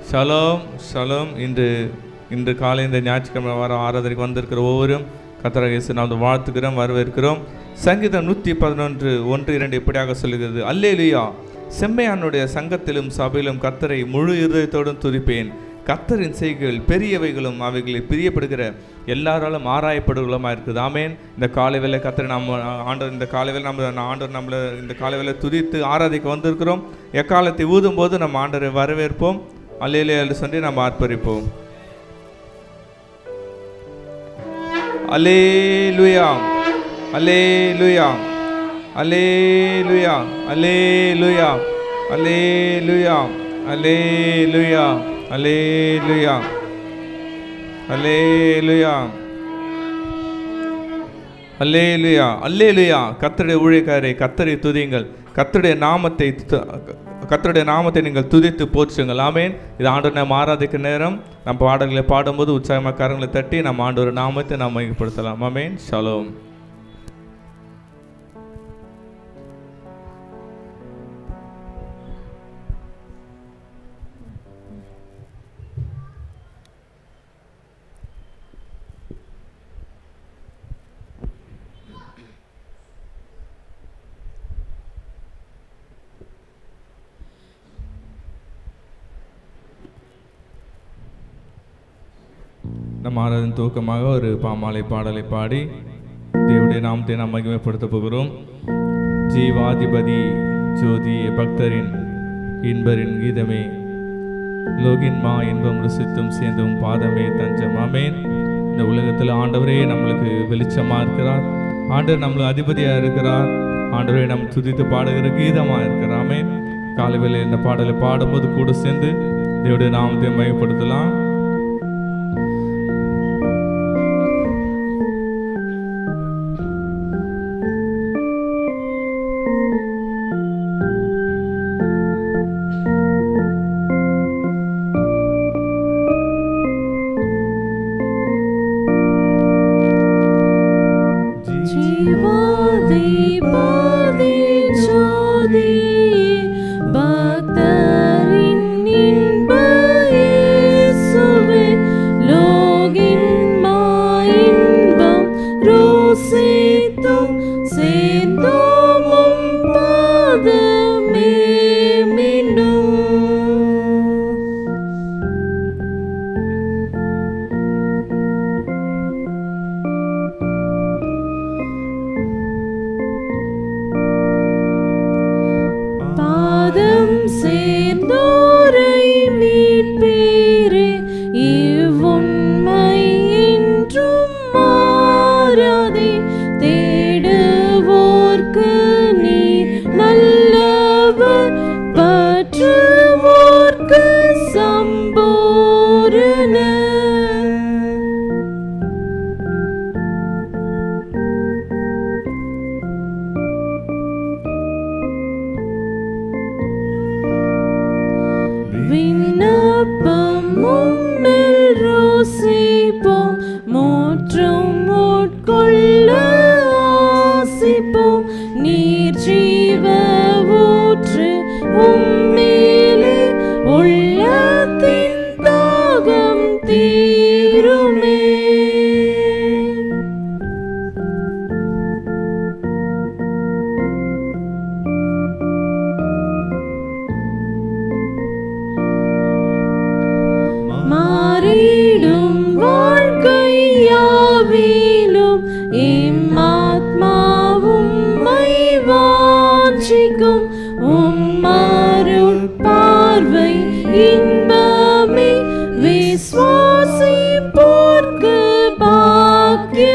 Shalom shalom. இன்று காலை இந்த ஞாயிற்றுக்கிழமை வாரம் ஆராதனைக்கு வந்திருக்கிற ஒவ்வொரும் கர்த்தராகிய இயேசு நாமத்தில் வாழ்த்துக்கிறோம், வரவேற்கிறோம். சங்கீதம் 111:1-2 இப்படியாக சொல்லுகிறது, அல்லேலூயா, செம்மையானுடைய சங்கத்திலும் சபையிலும் கர்த்தரை முழு இருதயத்தோடும் துதிப்பேன். கர்த்தரின் செய்கைகள் பெரியவைகளும் அவைகளை பிரியப்படுகிற எல்லாராலும் ஆராயப்படுகளுமா இருக்குது. ஆமேன். இந்த காலை வேளை கர்த்தரை நம்ம ஆண்டவர் இந்த காலை வேளை ஆண்டவர் நம்மளை இந்த காலை வேளை துதித்து ஆராதிக்க வந்திருக்கிறோம். எக்காலத்தை ஊதும் போது நம்ம ஆண்டவரை வரவேற்போம். அல்லேலூயா என்று சொல்லி நம்ம ஆர்ப்பரிப்போம். அல்லேலூயா அல்லேலூயா அல்லேலூயா அல்லேலூயா அல்லேலூயா அல்லேலூயா அல்லேலூயா அல்லேலூயா அல்லேலூயா அல்லேலூயா. கர்த்தருடைய ஊழியக்காரரை கர்த்தரை துதியுங்கள், கர்த்தருடைய நாமத்தை நீங்கள் துதித்து போற்றுங்கள். ஆமேன். இது ஆண்டவர் நம்ம ஆராதிக்க நேரம். நம்ம பாடல்களை பாடும்போது உற்சாகமாக கரங்களை தட்டி நம்ம ஆண்டவர் நாமத்தை நாம் மையப்படுத்தலாம். ஆமேன். ஷலோம். நம்ம ஆராதனை துவக்கமாக ஒரு பாமாலை பாடலை பாடி தேவனுடைய நாமத்தை நாம் மகிமைப்படுத்த போகிறோம். ஜீவாதிபதி ஜோதியே பக்தரின் இன்பரின் கீதமே, லோகின் மா இன்பம் ருசித்தும் சேர்ந்தும் பாதமே தஞ்சம். ஆமேன். இந்த உலகத்தில் ஆண்டவரே நம்மளுக்கு வெளிச்சமாக இருக்கிறார், ஆண்டவர் நம்மளுக்கு அதிபதியாக இருக்கிறார், ஆண்டவரே நம்ம துதித்து பாடுகிற கீதமாக இருக்கிறார். ஆமேன். காலை வேளை இந்த பாடலை பாடும்போது கூட சேர்ந்து தேவனுடைய நாமத்தை மகிமைப்படுத்தலாம்.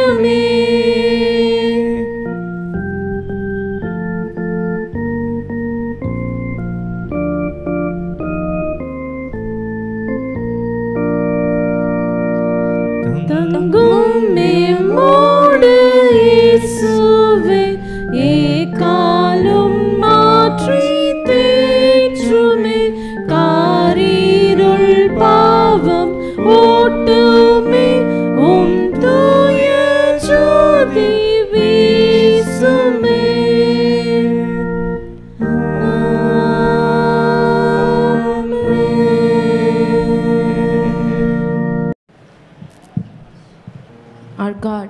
Amen. Our God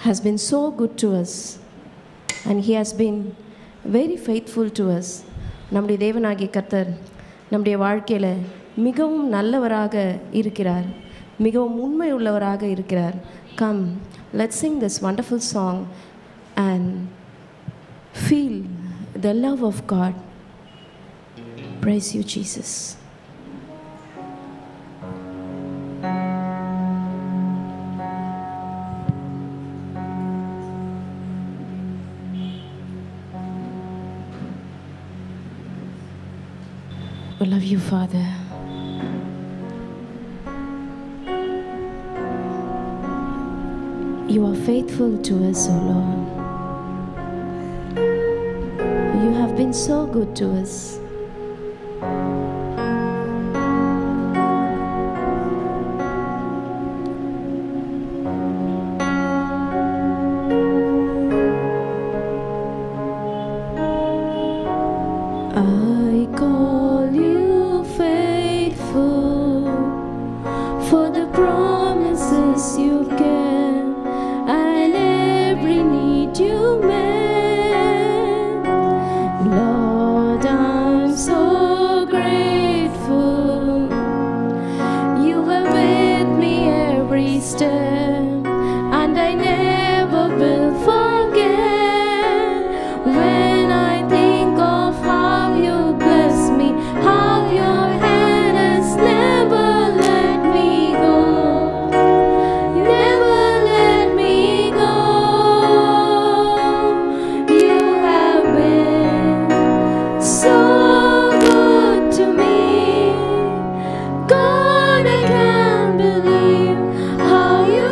has been so good to us and He has been very faithful to us. நம்முடைய தேவனாகிய கர்த்தர் நம்முடைய வாழ்க்கையில் மிகவும் நல்லவராக இருக்கிறார், மிகவும் உண்மை உள்ளவராக இருக்கிறார். Come, let's sing this wonderful song and feel the love of God. Praise you, Jesus. We love you, Father. You are faithful to us, O Lord. You have been so good to us. I call you faithful for the promises you've given and every need you met. Lord, I'm so grateful. You were with me every step and I never will forget. When I think of how you bless me, how your hand has never let me go, never let me go. You have been so good to me. God, I can't believe how you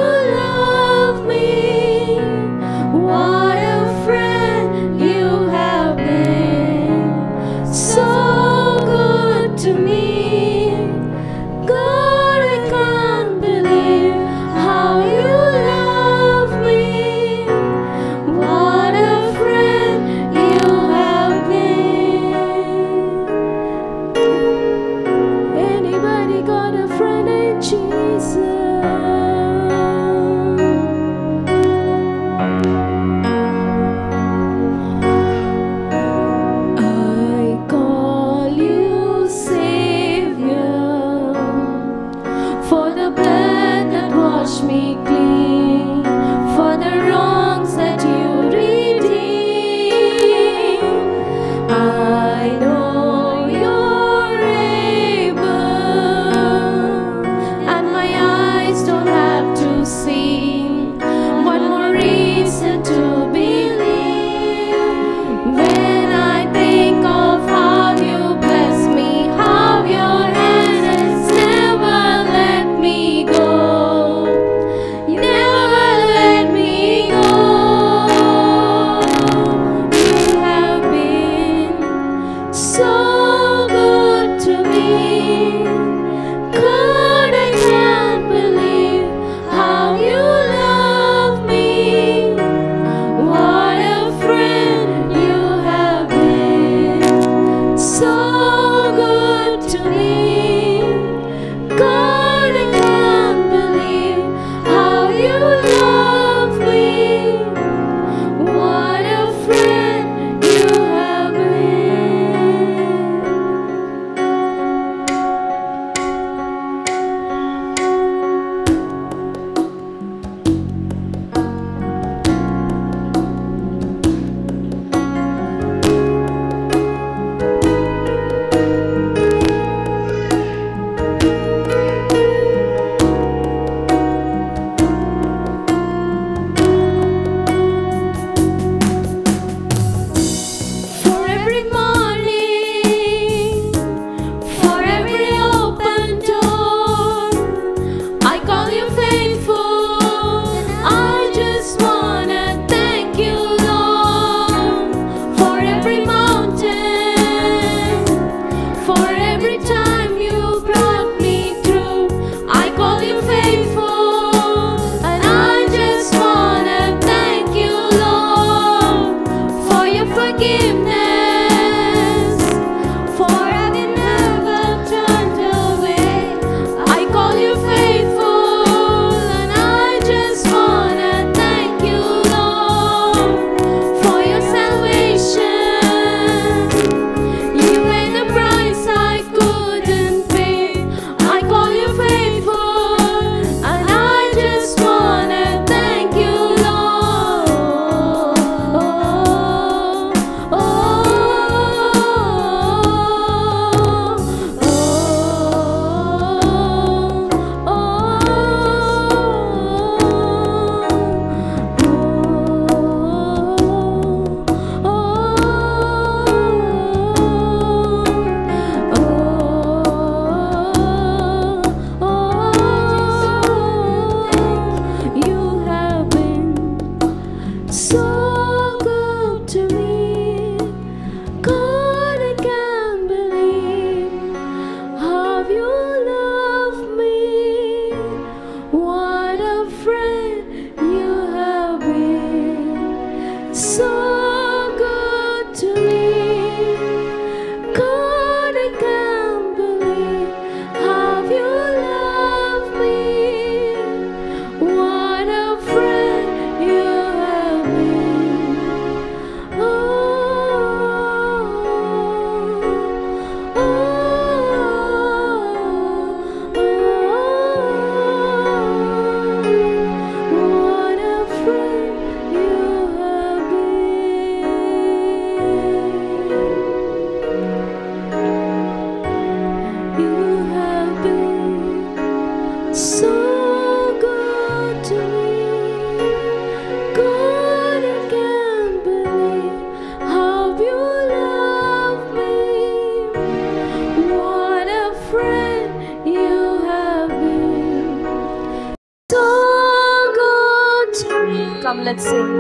come, let's sing.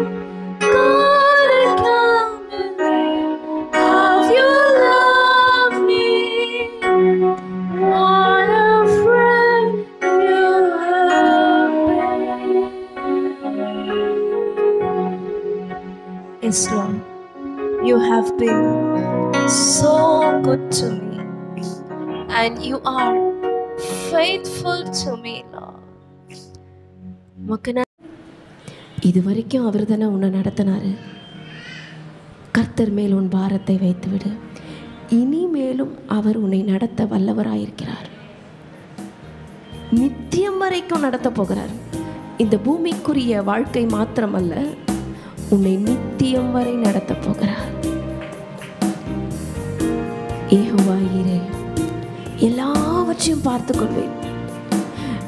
God, I can't believe how you love me. What a friend you have been. Yes, Lord, you have been so good to me, and you are faithful to me, Lord. இதுவரைக்கும் அவர் தானே உன்னை நடத்தினாரு. கர்த்தர் மேல் உன் பாரத்தை வைத்துவிடு. இனிமேலும் அவர் உன்னை நடத்த வல்லவராயிருக்கிறார். நித்தியம் வரைக்கும் நடத்த போகிறார். இந்த பூமிக்குரிய வாழ்க்கை மாத்திரமல்ல, உன்னை நித்தியம் வரை நடத்த போகிறார். யெகோவா ஈரே, எல்லாவற்றையும் பார்த்து கொள்வேன்.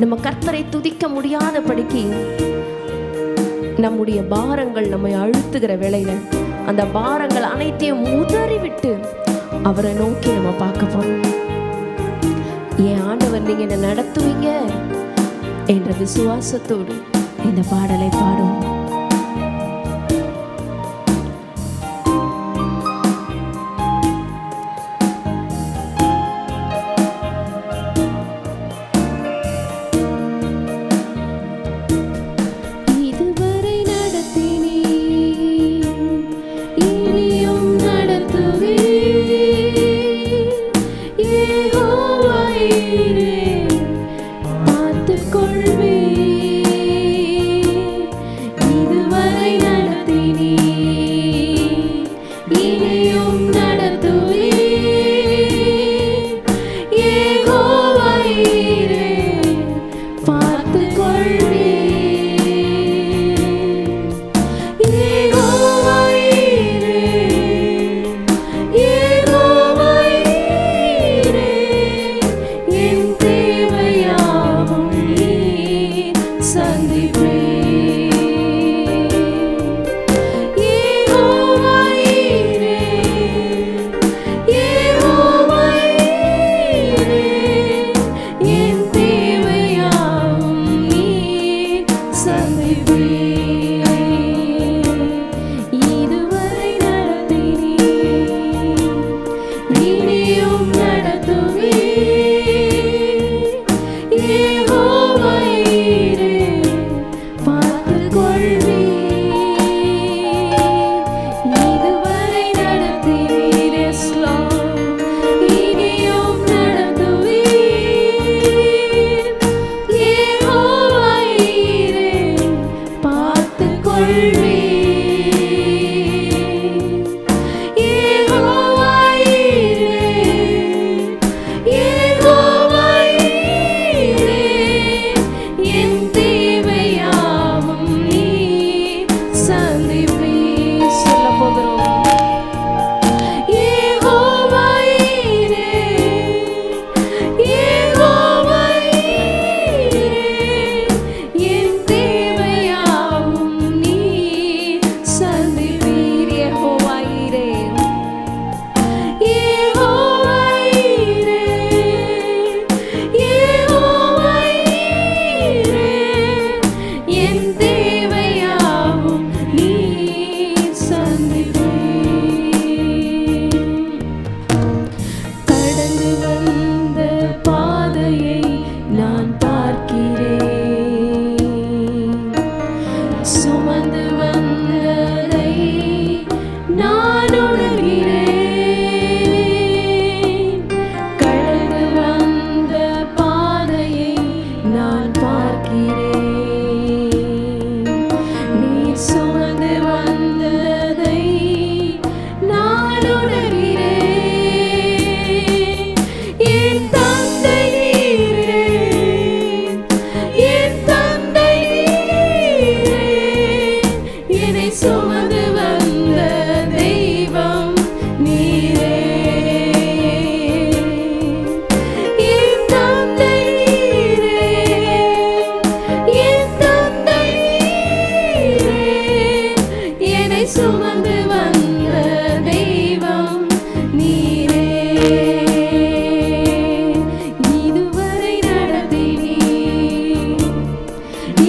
நம்ம கர்த்தரை துதிக்க முடியாதபடிக்கு நம்முடைய பாரங்கள் நம்மை அழுத்துகிற வேளையில அந்த பாரங்கள் அனைத்தையும் உதறிவிட்டு அவரை நோக்கி நம்ம பார்க்க போறோம். என் ஆண்டவர் நீங்க என்ன நடத்துவீங்க என்ற விசுவாசத்தோடு இந்த பாடலை பாடுவோம்.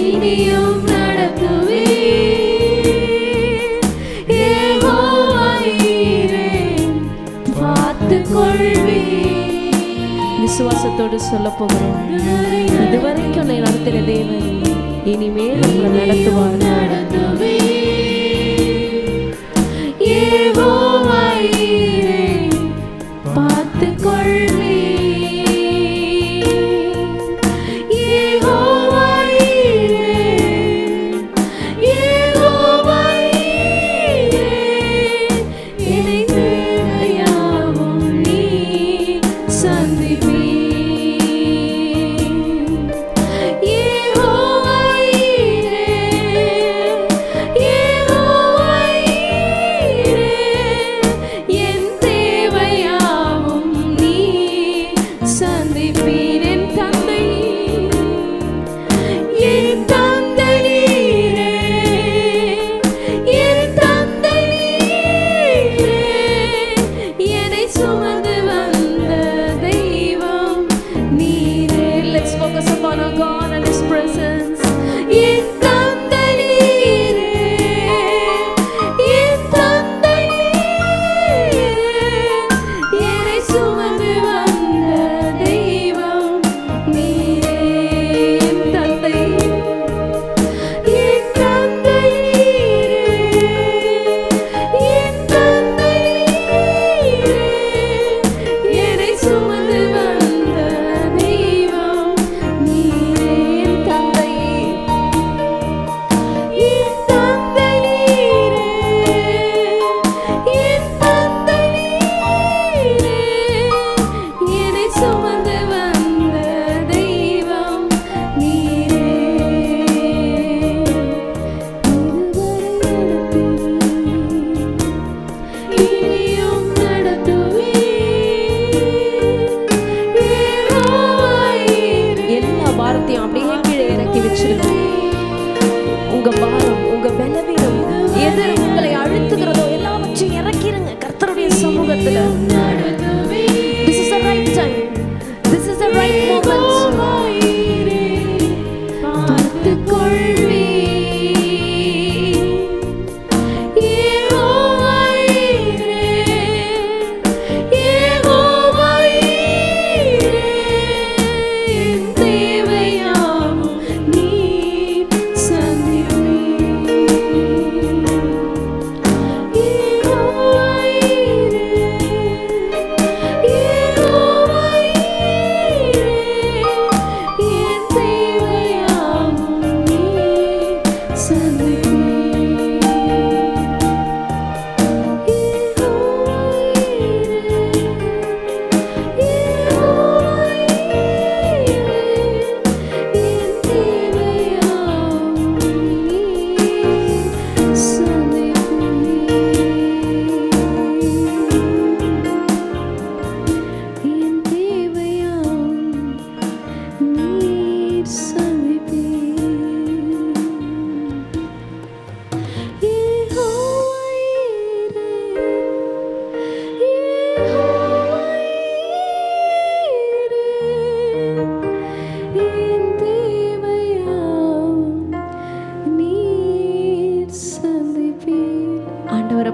இனியும் விசுவாசத்தோடு சொல்ல போகிறோம், இதுவரைக்கும் நான் நடத்தின தேவன் இனிமேல் உங்களை நடத்துவார். பார்த்து கொள்வே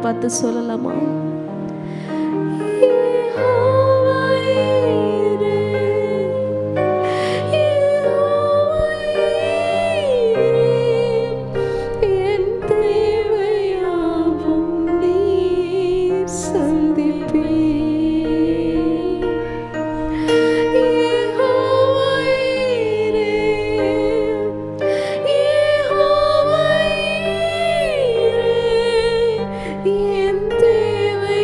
பார்த்து சொல்லலாமா? என் தேவை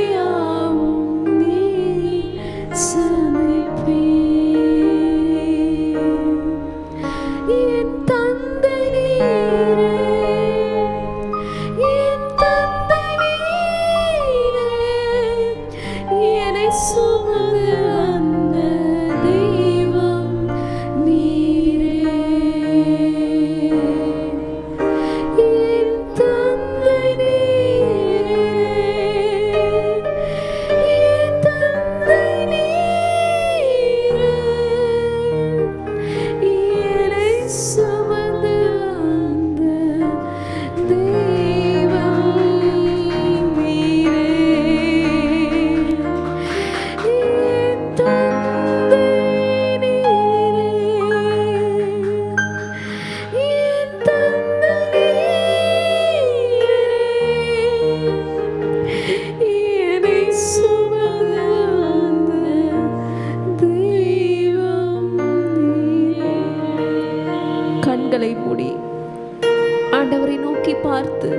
பார்த்து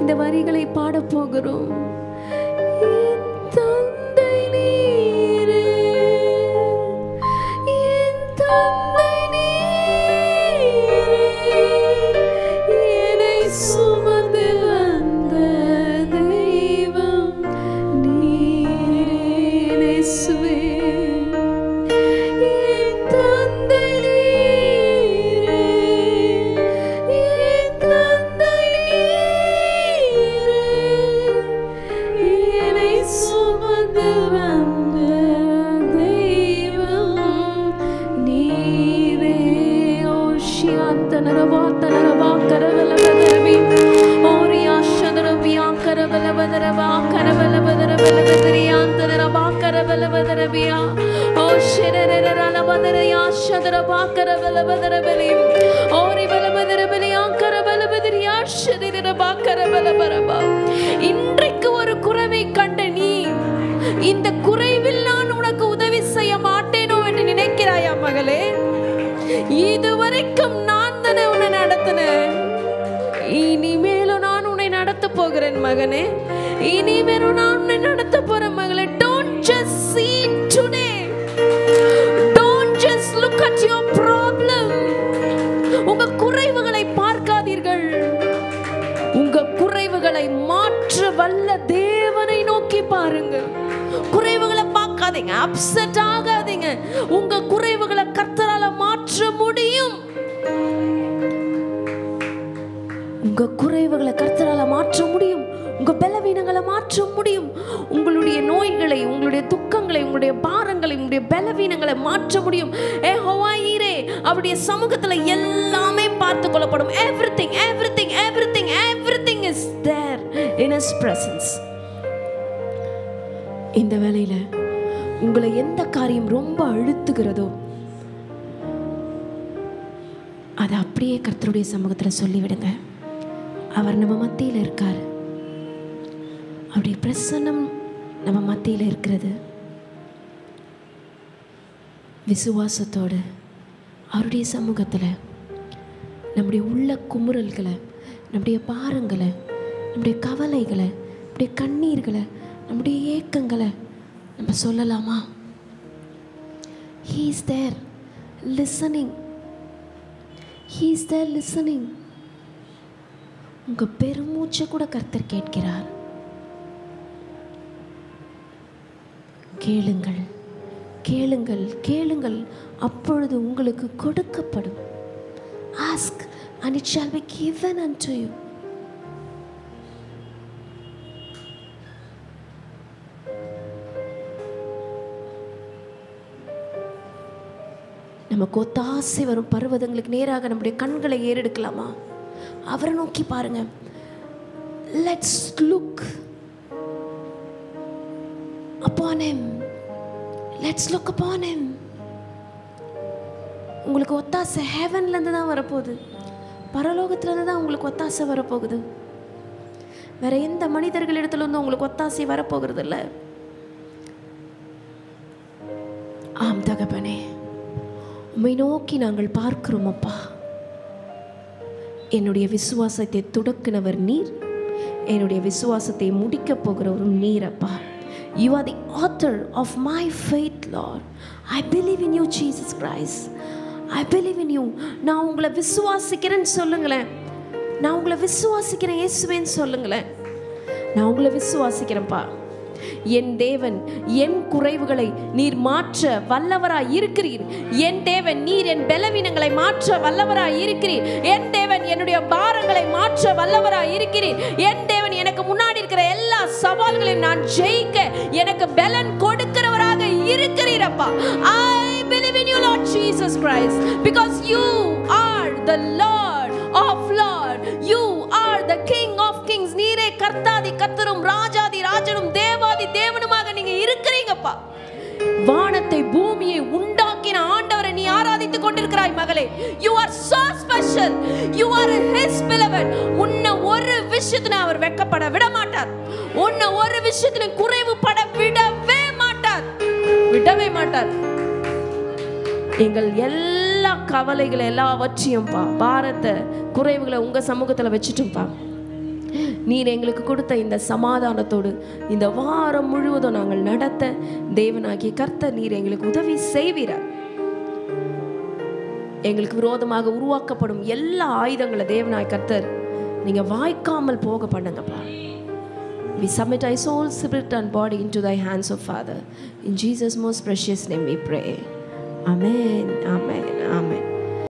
இந்த வரிகளை பாட போகிறோம். என் தந்தை நீரே, என் தந்தை நீரே, என்னை சுமந்து வந்த தெய்வம் நீரே இயேசுவே. என் தந்தை நீரே, என் தந்தை நீரே, என்னை சுமந்து வந்த தெய்வம் நீரே. ஓ ஷியாந்தனரவா கரவலவதரவி ஓரியா ஷதரவியா கரவலவதரவா கரவலவதரவலவதரியாந்தனரவா கரவலவதரவியா ஓ ஷிரரரலவதரயா ஷதரவா கரவலவதரவலி ஓரி வலவதரவலியா கரவலவதரியா ஷதிரரவா கரவலவரவா. இன்றைக்கு ஒரு குறைவை கண்ட நீ இந்த குறைவில் நான் உனக்கு உதவி செய்ய மாட்டேனோ என்று நினைக்கிறாயா மகளே? இதுவரைக்கும் நான் தானே உன்னை நடத்தினேன், இனிமேலும் நான் உன்னை நடத்த போகிறேன் மகனே, இனிமேலும் நான் உன்னை நடத்த போறேன் மகளே. Don't just see today, don't just look at your problem. உங்க குறைவுகளை பார்க்காதீர்கள், உங்க குறைவுகளை மாற்ற வல்ல தேவனை நோக்கி பாருங்க. குறைவுகளை பார்க்காதீங்க, அப்செட் ஆகாதீங்க. உங்க குறைவுகளை கர்த்தரால மாற்ற முடியும். உங்க குறைவுகளை கர்த்தரால மாற்ற முடியும். உங்க பலவீனங்களை மாற்ற முடியும். உங்களுடைய நோய்களை, உங்களுடைய துக்கங்களை, உங்களுடைய பாரங்களை, உங்களுடைய பலவீனங்களை மாற்ற முடியும். யெகோவா ஈரே, அவருடைய சமூகத்துல எல்லாமே பார்த்து கொள்ளப்படும். everything everything everything everything is there in his presence. இந்த வேளையில உங்களை எந்த காரியம் ரொம்ப அழுத்துகிறதோ அதை அப்படியே கர்த்தருடைய சமூகத்துல சொல்லிவிடுங்க. அவர் நம்ம மத்தியில் இருக்கார். அவருடைய பிரசன்னம் நம்ம மத்தியில் இருக்கிறது. விசுவாசத்தோடு அவருடைய சமூகத்தில் நம்முடைய உள்ள குமுறல்களை, நம்முடைய பாரங்களை, நம்முடைய கவலைகளை, நம்முடைய கண்ணீர்களை, நம்முடைய ஏக்கங்களை நம்ம சொல்லலாமா? He is there listening. He is there listening. உங்க பெருமூச்சை கூட கர்த்தர் கேட்கிறார். கேளுங்கள், கேளுங்கள், கேளுங்கள், அப்பொழுது உங்களுக்கு கொடுக்கப்படும். Ask and it shall be given unto you. நமக்கு ஒத்தாசை வரும் பர்வதங்களுக்கு நேராக நம்முடைய கண்களை ஏறெடுக்கலாமா? அவரை நோக்கி பாருங்க. Let's look upon him. Let's look upon him. உங்களுக்கு ஒத்தாசை ஹெவன்ல இருந்து தான் வரப்போகுது. பரலோகத்துல இருந்து தான் உங்களுக்கு ஒத்தாசை வரப்போகுது. வேற எந்த மனிதர்களிடத்துல இருந்து உங்களுக்கு ஒத்தாசை வரப்போகிறது இல்லை. ஆம் தகப்பனே, உம்மை நோக்கி நாங்கள் பார்க்கிறோம் அப்பா. என்னுடைய விசுவாசத்தை துடக்கினவர் நீர், என்னுடைய விசுவாசத்தை முடிக்க போகிறவரும் நீர் அப்பா. You are the author of my faith, Lord. I believe in you, Jesus Christ. I believe in you. நான் உங்களை விசுவாசிக்கிறேன்னு சொல்லுங்களேன். நான் உங்களை விசுவாசிக்கிறேன் இயேசுவேன்னு சொல்லுங்களேன். நான் உங்களை விசுவாசிக்கிறேன்ப்பா. என் தேவன் என் குறைவுகளை நீர் மாற்ற வல்லவராய் இருக்கிறீர். என் தேவன் நீர் என் பலவீனங்களை மாற்ற வல்லவராய் இருக்கிறீர். என் தேவன் என்னுடைய பாரங்களை மாற்ற வல்லவராய் இருக்கிறீர். என் தேவன் எனக்கு முன்னாடி இருக்கிற எல்லா சவால்களையும் நான் ஜெயிக்க எனக்கு பலன் கொடுக்கிறவராக இருக்கிறீர் அப்பா. I believe in you, Lord Jesus Christ, because you are the Lord of Lord. You are the King of Kings. நீரே கர்த்தாதி கர்த்தரும் ராஜாதி ராஜனும் தேவாதி தேவனுமாக நீங்க இருக்கிறீங்கப்பா. வானத்தை பூமியை உண்டாக்கின ஆண்டவரை நீ ஆராதித்துக் கொண்டிருக்கிறாய் மகளே. You are so special. You are his beloved. உன்னை ஒரு விஷயத்துல அவர் வெட்கப்பட விட மாட்டார். உன்னை ஒரு விஷயத்துல குறைவுபட விடவே மாட்டார். விடவே மாட்டார். எங்கள் எல்லா கவலைகளை எல்லாவற்றையும் பாரத்தை குறைவுகளை உங்க சமூகத்துல வச்சுட்டும்பா. நீர் எங்களுக்கு கொடுத்த இந்த சமாதானத்தோடு இந்த வாரம் முழுவதும் நாங்கள் நடத்த தேவனாகிய கர்த்தர் நீர் எங்களுக்கு உதவி செய்வீரார். எங்களுக்கு விரோதமாக உருவாக்கப்படும் எல்லா ஆயுதங்களை தேவனாய் கர்த்தர் நீங்கள் வாய்க்காமல் போக பண்ணுங்கப்பா. We submit our soul, spirit and body into thy hands, O Father. In Jesus' most precious name we pray. Amen, amen, amen.